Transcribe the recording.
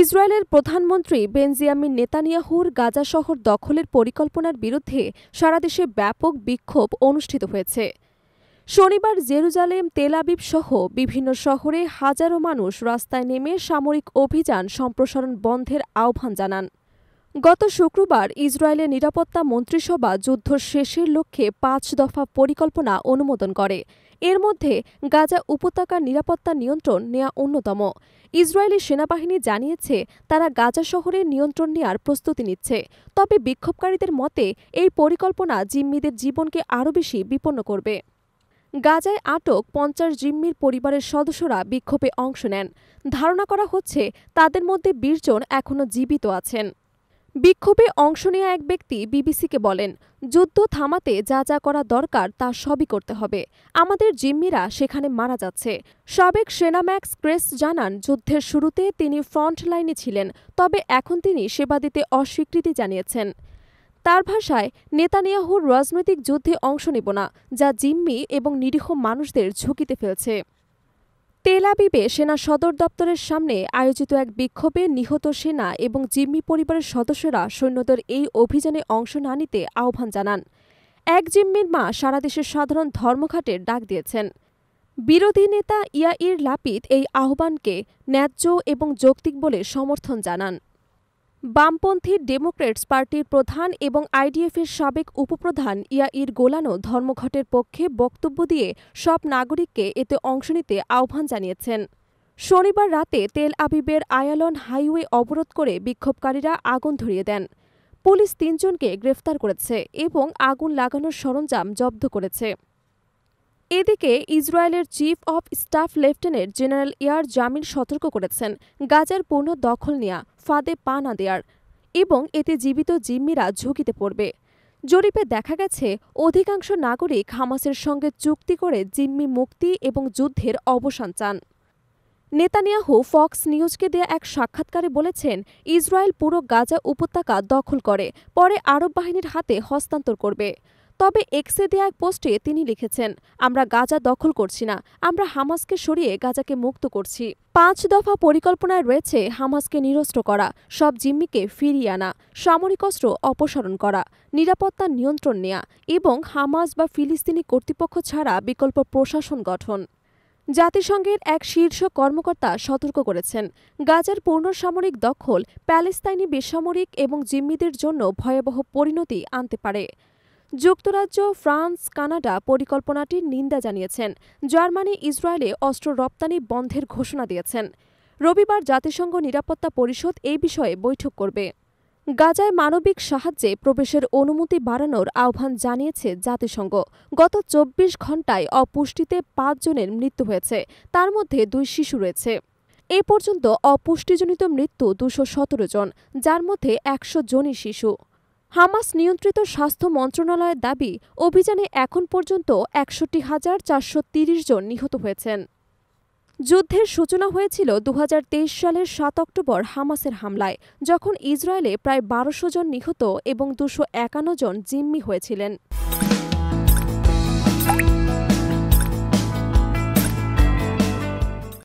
ইসরায়েলের প্রধানমন্ত্রী বেঞ্জামিন নেতানিয়াহুর গাজা শহর দখলের পরিকল্পনার বিরুদ্ধে সারা দেশে ব্যাপক বিক্ষোভ অনুষ্ঠিত হয়েছে। শনিবার জেরুজালেম, তেল আবিব সহ বিভিন্ন শহরে হাজারো মানুষ রাস্তায় নেমে সামরিক অভিযান সম্প্রসারণ বন্ধের আহ্বান জানান। গত শুক্রবার ইসরায়েলের নিরাপত্তা মন্ত্রিসভা যুদ্ধ শেষের লক্ষ্যে ৫ দফা পরিকল্পনা অনুমোদন করে। এর মধ্যে গাজা উপত্যকার নিরাপত্তা নিয়ন্ত্রণ নেওয়া অন্যতম। ইসরায়েলি সেনাবাহিনী জানিয়েছে তারা গাজা শহরের নিয়ন্ত্রণ নেওয়ার প্রস্তুতি নিচ্ছে। তবে বিক্ষোভকারীদের মতে এই পরিকল্পনা জিম্মিদের জীবনকে আরও বেশি বিপন্ন করবে। গাজায় আটক ৫০ জিম্মির পরিবারের সদস্যরা বিক্ষোভে অংশ নেন। ধারণা করা হচ্ছে তাদের মধ্যে ২০ জন এখনও জীবিত আছেন। বিক্ষোভে অংশ নেওয়া এক ব্যক্তি বিবিসিকে বলেন, যুদ্ধ থামাতে যা যা করা দরকার তা সবই করতে হবে। আমাদের জিম্মিরা সেখানে মারা যাচ্ছে। সাবেক সেনা ম্যাক্স ক্রেস জানান, যুদ্ধের শুরুতে তিনি ফ্রন্ট লাইনে ছিলেন, তবে এখন তিনি সেবা দিতে অস্বীকৃতি জানিয়েছেন। তার ভাষায়, নেতানিয়াহুর রাজনৈতিক যুদ্ধে অংশ নেব না, যা জিম্মি এবং নিরীহ মানুষদের ঝুঁকিতে ফেলছে। তেল আবিবে সেনা সদর দপ্তরের সামনে আয়োজিত এক বিক্ষোভে নিহত সেনা এবং জিম্মি পরিবারের সদস্যরা সৈন্যদের এই অভিযানে অংশ না নিতে আহ্বান জানান। এক জিম্মির মা সারা দেশের সাধারণ ধর্মঘটের ডাক দিয়েছেন। বিরোধী নেতা ইয়াইর লাপিদ এই আহ্বানকে ন্যায্য এবং যৌক্তিক বলে সমর্থন জানান। বামপন্থী ডেমোক্র্যাটস পার্টির প্রধান এবং আইডিএফের সাবেক উপপ্রধান ইয়াইর গোলানও ধর্মঘটের পক্ষে বক্তব্য দিয়ে সব নাগরিককে এতে অংশ নিতে আহ্বান জানিয়েছেন। শনিবার রাতে তেল আবিবের আয়ালন হাইওয়ে অবরোধ করে বিক্ষোভকারীরা আগুন ধরিয়ে দেন। পুলিশ ৩ জনকে গ্রেফতার করেছে এবং আগুন লাগানোর সরঞ্জাম জব্দ করেছে। এদিকে ইসরায়েলের chief of staff lieutenant general Eyal Zamir সতর্ক করেছেন, গাজার পূর্ণ দখল নেয়া ফাঁদে পা না দেয়ার এবং এতে জীবিত জিম্মিরা ঝুঁকিতে পড়বে। জরিপে দেখা গেছে অধিকাংশ নাগরিক হামাসের সঙ্গে চুক্তি করে জিম্মি মুক্তি এবং যুদ্ধের অবসান চান। নেতানিয়াহু ফক্স নিউজকে দেয়া এক সাক্ষাৎকারে বলেছেন, ইসরায়েল পুরো গাজা উপত্যকা দখল করে পরে আরব বাহিনীর হাতে হস্তান্তর করবে। তবে এক্সে দেয়া এক পোস্টে তিনি লিখেছেন, আমরা গাজা দখল করছি না, আমরা হামাসকে সরিয়ে গাজাকে মুক্ত করছি। ৫ দফা পরিকল্পনায় রয়েছে হামাসকে নিরস্ত্র করা, সব জিম্মিকে ফিরিয়ে আনা, সামরিক অস্ত্র অপসারণ করা, নিরাপত্তা নিয়ন্ত্রণ নেয়া এবং হামাস বা ফিলিস্তিনি কর্তৃপক্ষ ছাড়া বিকল্প প্রশাসন গঠন। জাতিসংঘের এক শীর্ষ কর্মকর্তা সতর্ক করেছেন, গাজার পূর্ণ সামরিক দখল প্যালেস্তাইনি বেসামরিক এবং জিম্মিদের জন্য ভয়াবহ পরিণতি আনতে পারে। যুক্তরাজ্য, ফ্রান্স, কানাডা পরিকল্পনাটির নিন্দা জানিয়েছেন। জার্মানি ইসরায়েলে অস্ত্র রপ্তানি বন্ধের ঘোষণা দিয়েছেন। রবিবার জাতিসংঘ নিরাপত্তা পরিষদ এই বিষয়ে বৈঠক করবে। গাজায় মানবিক সাহায্যে প্রবেশের অনুমতি বাড়ানোর আহ্বান জানিয়েছে জাতিসংঘ। গত ২৪ ঘণ্টায় অপুষ্টিতে ৫ জনের মৃত্যু হয়েছে, তার মধ্যে ২ শিশু রয়েছে। এ পর্যন্ত অপুষ্টিজনিত মৃত্যু ২১৭ জন, যার মধ্যে ১০০ জনই শিশু। হামাস নিয়ন্ত্রিত স্বাস্থ্য মন্ত্রণালয়ের দাবি, অভিযানে এখন পর্যন্ত ৬১,৪৩০ জন নিহত হয়েছেন। যুদ্ধের সূচনা হয়েছিল ২০২৩ সালের ৭ অক্টোবর হামাসের হামলায়, যখন ইসরায়েলে প্রায় ১২০০ জন নিহত এবং ২৫১ জন জিম্মি হয়েছিলেন।